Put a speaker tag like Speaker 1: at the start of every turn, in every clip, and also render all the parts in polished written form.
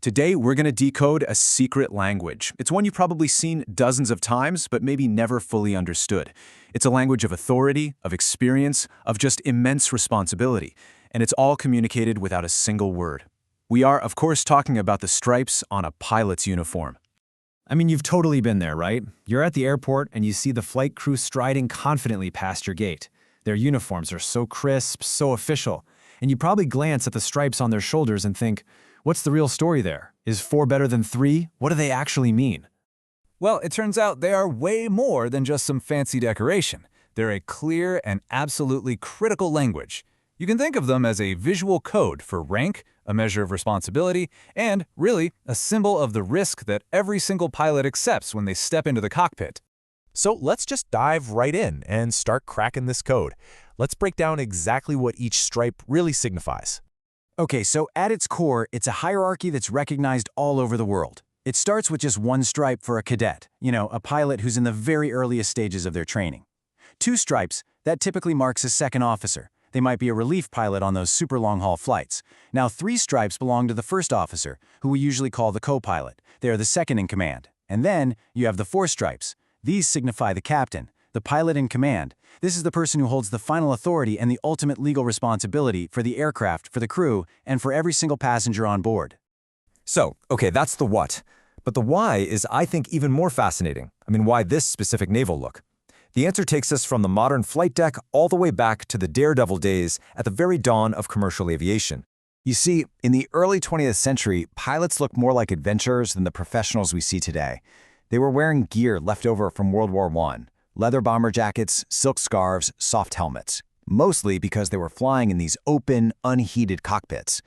Speaker 1: Today, we're going to decode a secret language. It's one you've probably seen dozens of times, but maybe never fully understood. It's a language of authority, of experience, of just immense responsibility, and it's all communicated without a single word. We are, of course, talking about the stripes on a pilot's uniform.
Speaker 2: I mean, you've totally been there, right? You're at the airport and you see the flight crew striding confidently past your gate. Their uniforms are so crisp, so official, and you probably glance at the stripes on their shoulders and think, what's the real story there? Is 4 better than 3? What do they actually mean?
Speaker 3: Well, it turns out they are way more than just some fancy decoration. They're a clear and absolutely critical language. You can think of them as a visual code for rank, a measure of responsibility, and, really, a symbol of the risk that every single pilot accepts when they step into the cockpit.
Speaker 4: So let's just dive right in and start cracking this code. Let's break down exactly what each stripe really signifies.
Speaker 5: Okay, so at its core, it's a hierarchy that's recognized all over the world. It starts with just one stripe for a cadet, a pilot who's in the very earliest stages of their training. 2 stripes, that typically marks a second officer. They might be a relief pilot on those super long-haul flights. Now 3 stripes belong to the first officer, who we usually call the co-pilot. They are the second in command. And then you have the 4 stripes. These signify the captain, the pilot in command. This is the person who holds the final authority and the ultimate legal responsibility for the aircraft, for the crew, and for every single passenger on board.
Speaker 6: So, okay, that's the what. But the why is, I think, even more fascinating. Why this specific naval look? The answer takes us from the modern flight deck all the way back to the daredevil days at the very dawn of commercial aviation.
Speaker 5: You see, in the early 20th century, pilots looked more like adventurers than the professionals we see today. They were wearing gear left over from World War I. Leather bomber jackets, silk scarves, soft helmets, mostly because they were flying in these open, unheated cockpits.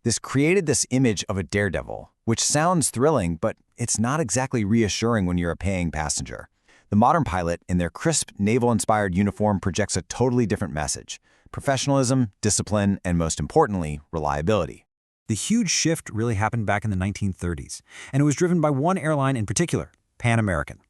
Speaker 5: This created this image of a daredevil, which sounds thrilling, but it's not exactly reassuring when you're a paying passenger. The modern pilot, in their crisp, naval-inspired uniform, projects a totally different message: professionalism, discipline, and most importantly, reliability.
Speaker 2: The huge shift really happened back in the 1930s, and it was driven by one airline in particular, Pan American.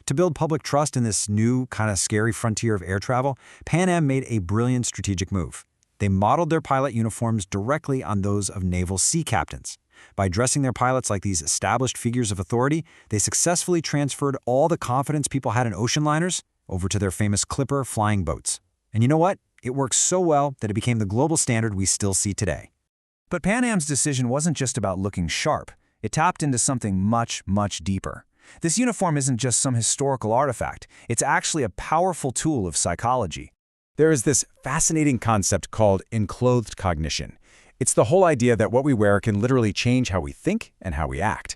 Speaker 2: To build public trust in this new, kind of scary frontier of air travel, Pan Am made a brilliant strategic move. They modeled their pilot uniforms directly on those of naval sea captains. By dressing their pilots like these established figures of authority, they successfully transferred all the confidence people had in ocean liners over to their famous Clipper flying boats. And you know what? It worked so well that it became the global standard we still see today.
Speaker 1: But Pan Am's decision wasn't just about looking sharp. It tapped into something much, much deeper. This uniform isn't just some historical artifact. It's actually a powerful tool of psychology.
Speaker 7: There is this fascinating concept called enclothed cognition. It's the whole idea that what we wear can literally change how we think and how we act.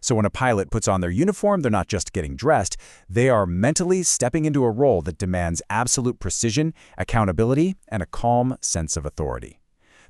Speaker 7: So when a pilot puts on their uniform, they're not just getting dressed, they are mentally stepping into a role that demands absolute precision, accountability, and a calm sense of authority.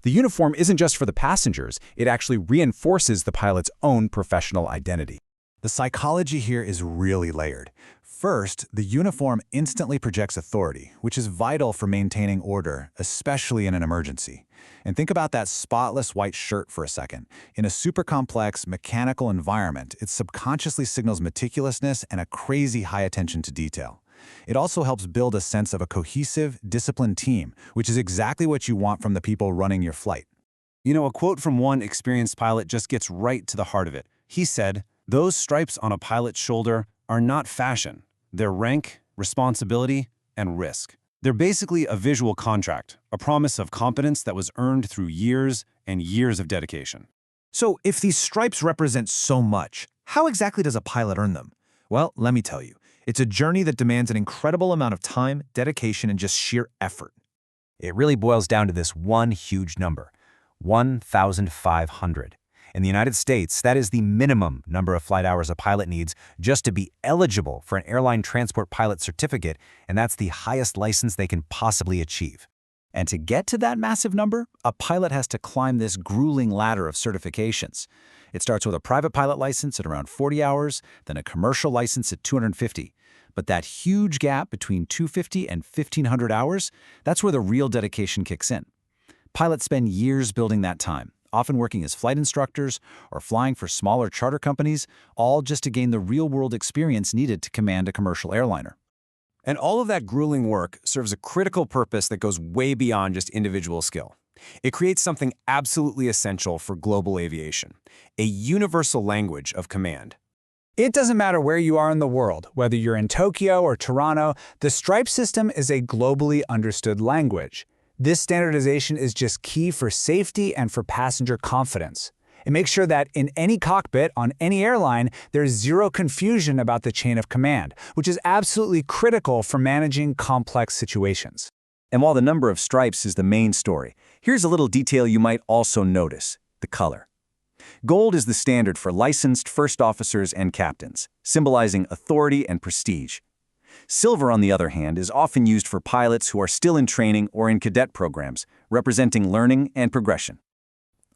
Speaker 7: The uniform isn't just for the passengers, it actually reinforces the pilot's own professional identity.
Speaker 5: The psychology here is really layered. First, the uniform instantly projects authority, which is vital for maintaining order, especially in an emergency. And think about that spotless white shirt for a second. In a super complex, mechanical environment, it subconsciously signals meticulousness and a crazy high attention to detail. It also helps build a sense of a cohesive, disciplined team, which is exactly what you want from the people running your flight.
Speaker 8: A quote from one experienced pilot just gets right to the heart of it. He said, "Those stripes on a pilot's shoulder are not fashion. They're rank, responsibility, and risk. They're basically a visual contract, a promise of competence that was earned through years and years of dedication."
Speaker 2: So if these stripes represent so much, how exactly does a pilot earn them? Well, let me tell you. It's a journey that demands an incredible amount of time, dedication, and just sheer effort.
Speaker 6: It really boils down to this one huge number: 1,500. In the United States, that is the minimum number of flight hours a pilot needs just to be eligible for an airline transport pilot certificate, and that's the highest license they can possibly achieve.
Speaker 5: And to get to that massive number, a pilot has to climb this grueling ladder of certifications. It starts with a private pilot license at around 40 hours, then a commercial license at 250. But that huge gap between 250 and 1,500 hours, that's where the real dedication kicks in. Pilots spend years building that time, often working as flight instructors or flying for smaller charter companies, all just to gain the real-world experience needed to command a commercial airliner.
Speaker 8: And all of that grueling work serves a critical purpose that goes way beyond just individual skill.
Speaker 1: It creates something absolutely essential for global aviation, a universal language of command.
Speaker 9: It doesn't matter where you are in the world, whether you're in Tokyo or Toronto, the stripe system is a globally understood language. This standardization is just key for safety and for passenger confidence. It makes sure that in any cockpit on any airline, there's zero confusion about the chain of command, which is absolutely critical for managing complex situations.
Speaker 5: And while the number of stripes is the main story, here's a little detail you might also notice: the color. Gold is the standard for licensed first officers and captains, symbolizing authority and prestige. Silver, on the other hand, is often used for pilots who are still in training or in cadet programs, representing learning and progression.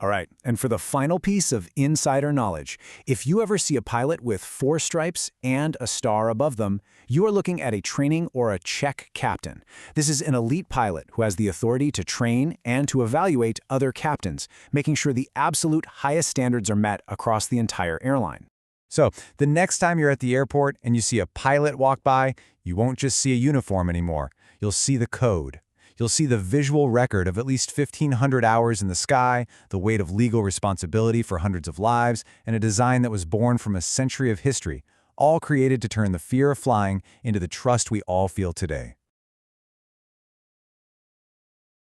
Speaker 3: All right, and for the final piece of insider knowledge, if you ever see a pilot with 4 stripes and a star above them, you are looking at a training or a check captain. This is an elite pilot who has the authority to train and to evaluate other captains, making sure the absolute highest standards are met across the entire airline.
Speaker 7: So, the next time you're at the airport and you see a pilot walk by, you won't just see a uniform anymore. You'll see the code. You'll see the visual record of at least 1,500 hours in the sky, the weight of legal responsibility for hundreds of lives, and a design that was born from a century of history, all created to turn the fear of flying into the trust we all feel today.